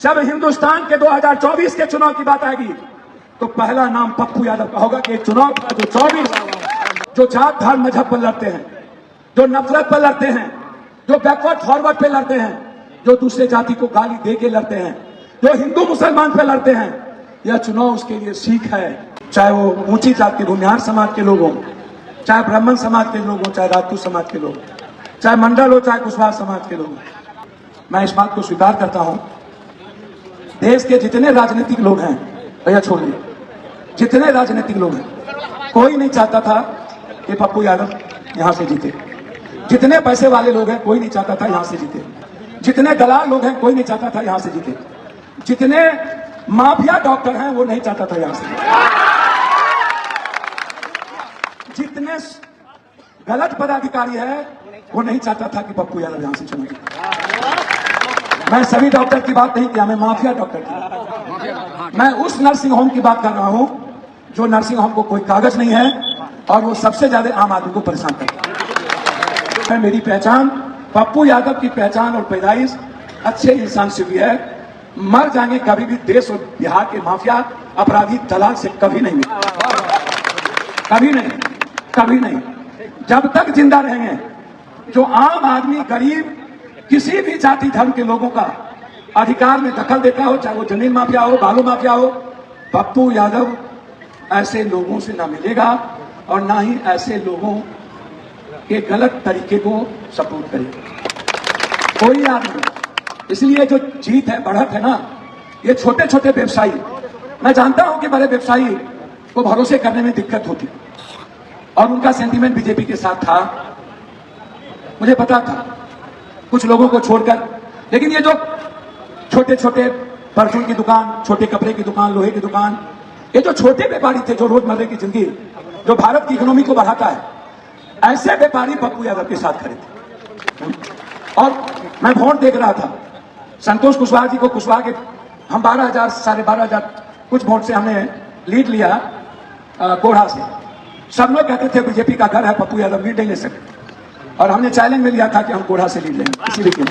जब हिंदुस्तान के 2024 के चुनाव की बात आएगी तो पहला नाम पप्पू यादव का होगा कि चुनाव का जो 24 जो जात धर्म मजहब पर लड़ते हैं, जो नफरत पर लड़ते हैं, जो बैकवर्ड फॉरवर्ड पे लड़ते हैं, जो दूसरे जाति को गाली दे के लड़ते हैं, जो हिंदू मुसलमान पे लड़ते हैं, यह चुनाव उसके लिए सीख है। चाहे वो ऊंची जाति के भूमिहार समाज के लोग हों, चाहे ब्राह्मण समाज के लोग हों, चाहे राजपूत समाज के लोग, चाहे मंडल हो, चाहे कुशवाहा समाज के लोग। मैं इस बात को स्वीकार करता हूं, देश के जितने राजनीतिक लोग हैं, भैया छोड़िए, जितने राजनीतिक लोग हैं, कोई नहीं चाहता था कि पप्पू यादव यहां से जीते। जितने पैसे वाले लोग हैं, कोई नहीं चाहता था यहां से जीते। जितने दलाल लोग हैं, कोई नहीं चाहता था यहां से जीते। जितने माफिया डॉक्टर हैं, वो नहीं चाहता था यहां से जीते। जितने गलत पदाधिकारी है, वो नहीं चाहता था कि पप्पू यादव यहां से चुने। मैं सभी डॉक्टर की बात नहीं किया, मैं माफिया डॉक्टर की, मैं उस नर्सिंग होम की बात कर रहा हूं जो नर्सिंग होम को कोई कागज नहीं है और वो सबसे ज्यादा आम आदमी को परेशान करता है। मेरी पहचान, पप्पू यादव की पहचान और पैदाइश अच्छे इंसान से भी है। मर जाएंगे कभी भी देश और बिहार के माफिया अपराधी दलाल से कभी नहीं मिले, कभी नहीं, कभी नहीं। जब तक जिंदा रहेंगे, जो आम आदमी गरीब किसी भी जाति धर्म के लोगों का अधिकार में दखल देता हो, चाहे वो जमीन माफिया हो, बालू माफिया हो, पप्पू यादव ऐसे लोगों से ना मिलेगा और ना ही ऐसे लोगों के गलत तरीके को सपोर्ट करेगा कोई आदमी। इसलिए जो जीत है, बढ़त है ना, ये छोटे छोटे व्यवसायी, मैं जानता हूं कि बड़े व्यवसायी को भरोसे करने में दिक्कत होती और उनका सेंटीमेंट बीजेपी के साथ था, मुझे पता था, कुछ लोगों को छोड़कर। लेकिन ये जो छोटे छोटे परचून की दुकान, छोटे कपड़े की दुकान, लोहे की दुकान, ये जो छोटे व्यापारी थे, जो रोजमर्रा की जिंदगी, जो भारत की इकोनॉमी को बढ़ाता है, ऐसे व्यापारी पप्पू यादव के साथ खड़े थे। और मैं वोट देख रहा था, संतोष कुशवाहा जी को, कुशवाहा के हम 12,000 साढ़े 12,000 कुछ वोट से हमने लीड लिया कोढ़ा से। सब लोग कहते थे बीजेपी का घर है, पप्पू यादव लीड नहीं ले सकते, और हमने चैलेंज में लिया था कि हम कोढ़ा से लीड लेंगे किसी भी कीमत।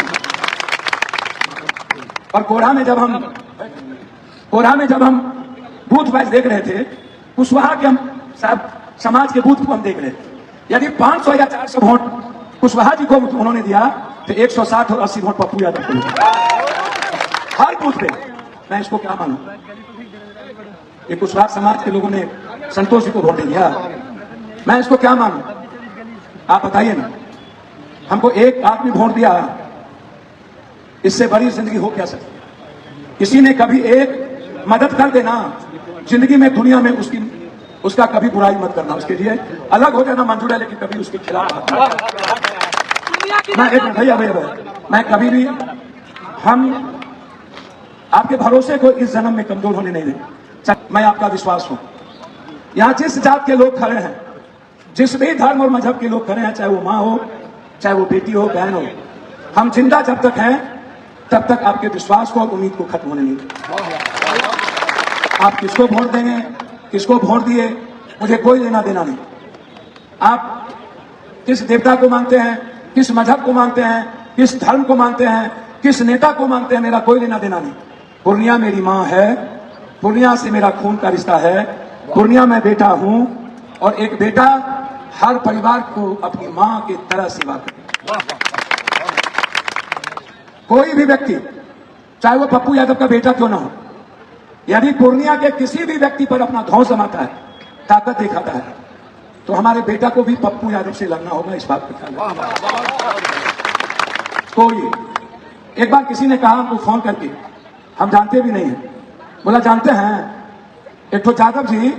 और कोढ़ा में जब हम बूथ वाइज देख रहे थे, कुशवाहा के हम सब समाज के बूथ को हम देख रहे थे। यदि 500 या 400 वोट कुशवाहा जी को उन्होंने दिया तो 160 और 80 वोट पप्पू यादव को दिया हर बूथ पे। मैं इसको क्या मानूं? ये कुशवाहा समाज के लोगों ने संतोष जी को वोट दिया, मैं इसको क्या मानूं? आप बताइए ना। हमको एक आदमी वोट दिया, इससे बड़ी जिंदगी हो क्या सकती? किसी ने कभी एक मदद कर देना जिंदगी में, दुनिया में उसका कभी बुराई मत करना, उसके लिए अलग हो जाना मंजूर है, लेकिन कभी उसके खिलाफ। मैं एक भैया मैं कभी भी, हम आपके भरोसे को इस जन्म में कमजोर होने नहीं देंगे। मैं आपका विश्वास हूं, यहां जिस जात के लोग खड़े हैं, जिस भी धर्म और मजहब के लोग खड़े हैं, चाहे वो माँ हो, चाहे वो बेटी हो, बहन हो, हम जिंदा जब तक हैं तब तक आपके विश्वास को और उम्मीद को खत्म होने नहीं देंगे। आप किसको वोट देंगे, किसको वोट दिए, मुझे कोई लेना देना नहीं। आप किस देवता को मानते हैं, किस मजहब को मानते हैं, किस धर्म को मानते हैं, किस नेता को मानते हैं, मेरा कोई लेना देना नहीं। पूर्णिया मेरी माँ है, पूर्णिया से मेरा खून का रिश्ता है, पूर्णिया मैं बेटा हूं, और एक बेटा हर परिवार को अपनी मां की तरह सेवा करे। कोई भी व्यक्ति, चाहे वो पप्पू यादव का बेटा क्यों ना हो, यदि पूर्णिया के किसी भी व्यक्ति पर अपना धौंस जमाता है, ताकत दिखाता है, तो हमारे बेटा को भी पप्पू यादव से लड़ना होगा। इस बात पर कोई, एक बार किसी ने कहा हमको फोन करके, हम जानते भी नहीं है, बोला जानते हैं, एक तो यादव जी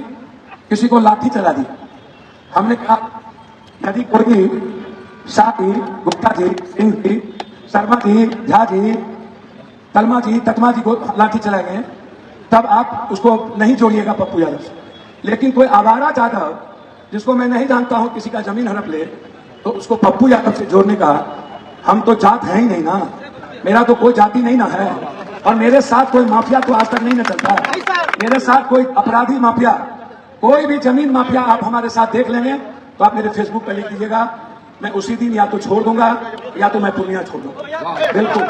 किसी को लाठी चला दी। हमने कहा यदि कोई शाह जी, गुप्ता जी, सिंह जी, शर्मा जी, झा जी, तलमा जी, ततमा जी को लाठी चलाए गए, तब आप उसको नहीं जोड़िएगा पप्पू यादव से। लेकिन कोई आवारा यादव जिसको मैं नहीं जानता हूं, किसी का जमीन हड़प ले, तो उसको पप्पू यादव से जोड़ने का, हम तो जात है ही नहीं ना, मेरा तो कोई जाति नहीं ना है, और मेरे साथ कोई माफिया तो आज तक नहीं ना चलता, मेरे साथ कोई अपराधी माफिया, कोई भी जमीन माफिया आप हमारे साथ देख लेंगे तो आप मेरे फेसबुक पर लिख दीजिएगा, मैं उसी दिन या तो छोड़ दूंगा या तो मैं पूर्णिया छोड़ दूंगा। बिल्कुल।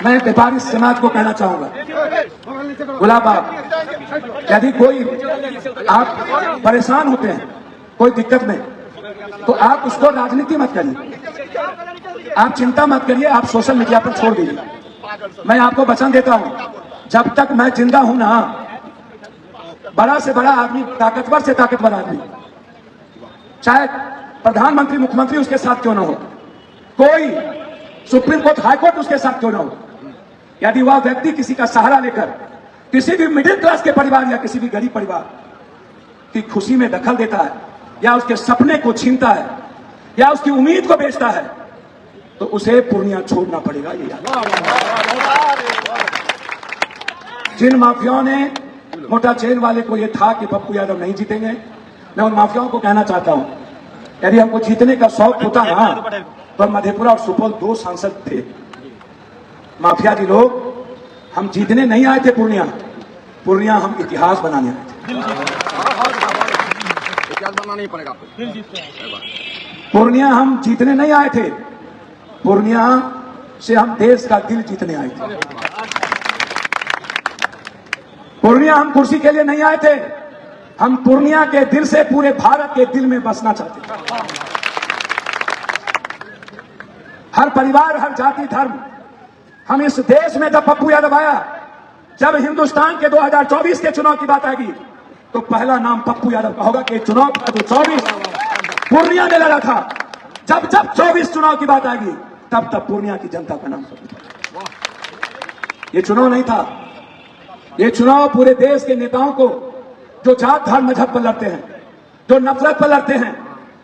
मैं व्यापारी समाज को कहना चाहूंगा, गुलाब आप, यदि कोई आप परेशान होते हैं कोई दिक्कत में, तो आप उसको राजनीति मत करिए, आप चिंता मत करिए, आप सोशल मीडिया पर छोड़ दीजिए। मैं आपको वचन देता हूं, जब तक मैं जिंदा हूं ना, बड़ा से बड़ा आदमी, ताकतवर से ताकतवर आदमी, चाहे प्रधानमंत्री मुख्यमंत्री उसके साथ क्यों ना हो, कोई सुप्रीम कोर्ट हाई कोर्ट उसके साथ क्यों ना हो, यदि वह व्यक्ति किसी का सहारा लेकर किसी भी मिडिल क्लास के परिवार या किसी भी गरीब परिवार की खुशी में दखल देता है, या उसके सपने को छीनता है, या उसकी उम्मीद को बेचता है, तो उसे पूर्णिया छोड़ना पड़ेगा। ये जिन माफियाओं ने मोटा चेन वाले को यह था कि पप्पू यादव नहीं जीतेंगे, मैं उन माफियाओं को कहना चाहता हूं, यदि हमको जीतने का शौक होता ना, तो मधेपुरा और सुपौल 2 सांसद थे। माफिया जी लोग, हम जीतने नहीं आए थे पूर्णिया हम इतिहास बनाने आए थे। इतिहास बनाना ही पड़ेगा आपको। पूर्णिया हम जीतने नहीं आए थे, पूर्णिया से हम देश का दिल जीतने आए थे। पूर्णिया हम कुर्सी के लिए नहीं आए थे, हम पूर्णिया के दिल से पूरे भारत के दिल में बसना चाहते थे। हर परिवार, हर जाति, धर्म, हम इस देश में जब पप्पू यादव आया, जब हिंदुस्तान के 2024 के चुनाव की बात आएगी, तो पहला नाम पप्पू यादव का होगा कि चुनाव 24 पूर्णिया में लड़ा था। जब 24 चुनाव की बात आएगी, तब पूर्णिया की जनता का नाम होगा। ये चुनाव नहीं था, ये चुनाव पूरे देश के नेताओं को, जो जात धर्म मजहब पर लड़ते हैं, जो नफरत पर लड़ते हैं,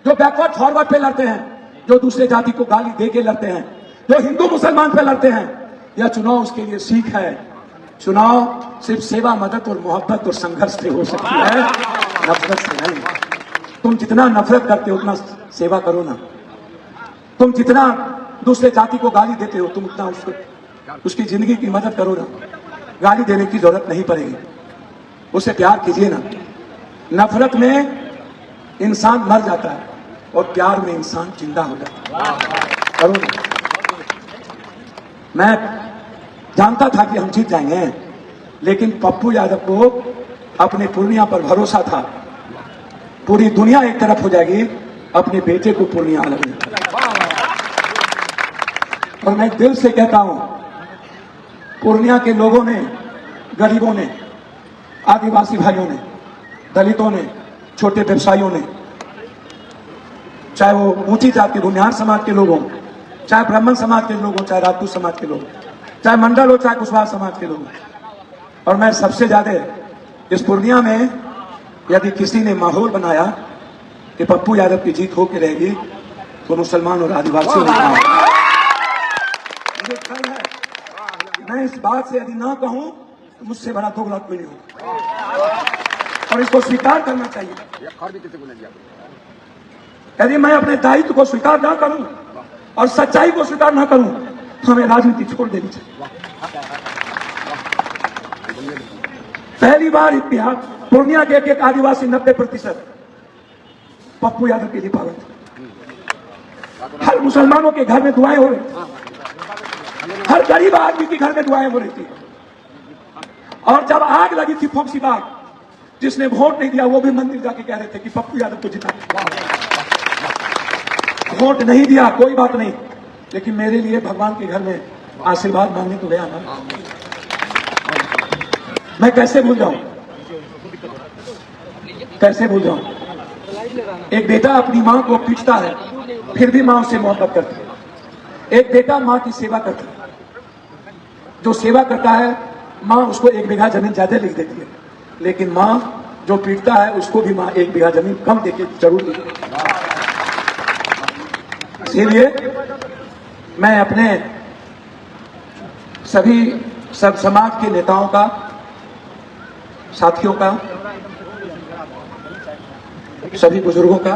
जो बैकवर्ड फॉरवर्ड पे लड़ते हैं, जो दूसरे जाति को गाली दे के लड़ते हैं, जो हिंदू मुसलमान पे लड़ते हैं, यह चुनाव उसके लिए सीख है। चुनाव सिर्फ सेवा, मदद और मोहब्बत और संघर्ष से हो सकती है, नफरत से नहीं। तुम जितना नफरत करते हो उतना सेवा करो ना। तुम जितना दूसरे जाति को गाली देते हो, तुम उतना उसकी जिंदगी की मदद करो ना। गाली देने की जरूरत नहीं पड़ेगी, उससे प्यार कीजिए ना। नफरत में इंसान मर जाता है और प्यार में इंसान जिंदा हो जाता है। करो ना। मैं जानता था कि हम जीत जाएंगे, लेकिन पप्पू यादव को अपने पूर्णिया पर भरोसा था। पूरी दुनिया एक तरफ हो जाएगी, अपने बेटे को पूर्णिया अलग नहीं। और मैं दिल से कहता हूं, पूर्णिया के लोगों ने, गरीबों ने, आदिवासी भाइयों ने, दलितों ने, छोटे व्यवसायियों ने, चाहे वो ऊंची जाति के भूमिहार समाज के लोग हों, चाहे ब्राह्मण समाज के लोग हों, चाहे राजपूत समाज के लोग, चाहे मंडल हो, चाहे कुशवाहा समाज के लोग, और मैं सबसे ज्यादा इस पूर्णिया में यदि किसी ने माहौल बनाया कि पप्पू यादव की जीत होकर रहेगी, तो मुसलमान और आदिवासियों ने कहा। मुझे डर है, मैं इस बात से यदि ना कहूं तो मुझसे बड़ा दोगला कोई नहीं होगा, और इसको स्वीकार करना चाहिए। यदि मैं अपने दायित्व को स्वीकार ना करूं और सच्चाई को स्वीकार ना करूं, तो हमें राजनीति छोड़ देनी चाहिए। पहली बार इतिहास पूर्णिया के एक आदिवासी 90% पप्पू यादव के लिए पागल थे। हर मुसलमानों के घर में दुआएं हो रही, हर गरीब आदमी के घर में दुआएं हो रही थी। और जब आग लगी थी फोक्सी बाग, जिसने वोट नहीं दिया वो भी मंदिर जाके कह रहे थे कि पप्पू यादव को जिता। वोट नहीं दिया कोई बात नहीं, लेकिन मेरे लिए भगवान के घर में आशीर्वाद मांगने तो गया ना। मैं कैसे भूल जाऊं, कैसे भूल जाऊं। एक बेटा अपनी मां को पीटता है, फिर भी मां उससे मोहब्बत करती है। एक बेटा मां की सेवा करता है, जो सेवा करता है मां उसको 1 बीघा जमीन ज्यादा लिख देती है, लेकिन मां जो पीटता है उसको भी मां 1 बीघा जमीन कम देके जरूर देती है। इसीलिए मैं अपने सब समाज के नेताओं का, साथियों का, सभी बुजुर्गों का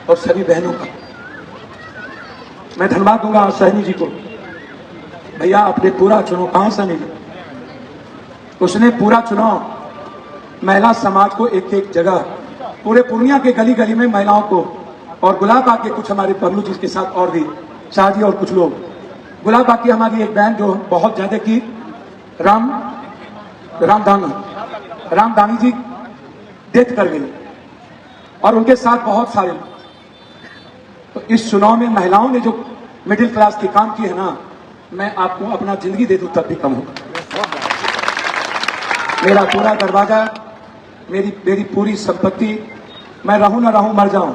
और सभी बहनों का मैं धन्यवाद दूंगा सहनी जी को। भैया आपने पूरा चुनाव, कहां सहनी जी, उसने पूरा चुनाव महिला समाज को एक एक जगह, पूरे पूर्णिया के गली गली में महिलाओं को, और गुलाब आके कुछ हमारे पहलू जी के साथ और भी शादी और कुछ लोग गुलाबबाग की हमारी एक बहन जो बहुत ज्यादा की रामदानी जी डेथ कर गई और उनके साथ बहुत सारे। तो इस चुनाव में महिलाओं ने जो मिडिल क्लास के काम किए हैं ना, मैं आपको अपना जिंदगी दे दूं तब भी कम होगा। मेरा पूरा दरवाजा, मेरी पूरी संपत्ति, मैं रहूं ना रहूं, मर जाऊं,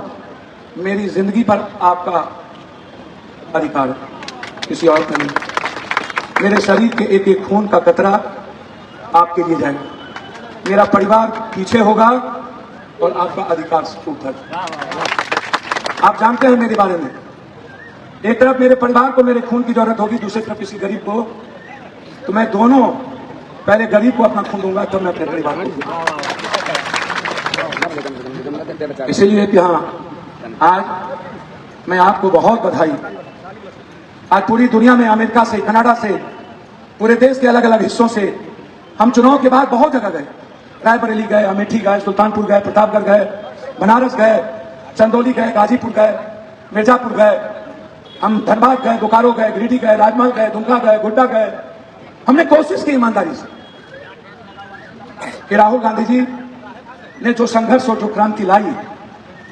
मेरी जिंदगी पर आपका अधिकार है, किसी और का नहीं। मेरे शरीर के एक एक खून का कतरा आपके लिए जाएगा। मेरा परिवार पीछे होगा और आपका अधिकार ऊपर। आप जानते हैं मेरे बारे में, एक तरफ मेरे परिवार को मेरे खून की जरूरत होगी, दूसरी तरफ किसी गरीब को, तो मैं दोनों, पहले गरीब को अपना खून दूंगा तब मैं अपने परिवार को दूंगा। इसीलिए कि हाँ, आज मैं आपको बहुत बधाई। आज पूरी दुनिया में, अमेरिका से, कनाडा से, पूरे देश के अलग अलग हिस्सों से हम चुनाव के बाद बहुत जगह गए। रायबरेली गए, अमेठी गए, सुल्तानपुर गए, प्रतापगढ़ गए, बनारस गए, चंदौली गए, गाजीपुर गए, मिर्जापुर गए, हम धनबाद गए, बोकारो गए, गिरिडीह गए, राजमहल गए, दुमका गए, गोड्डा गए। हमने कोशिश की ईमानदारी से कि राहुल गांधी जी ने जो संघर्ष और जो क्रांति लाई,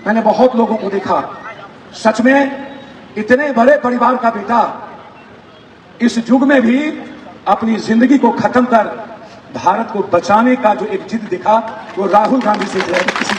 मैंने बहुत लोगों को देखा, सच में इतने बड़े परिवार का बेटा इस युग में भी अपनी जिंदगी को खत्म कर भारत को बचाने का जो एक जिद दिखा, वो राहुल गांधी से किसी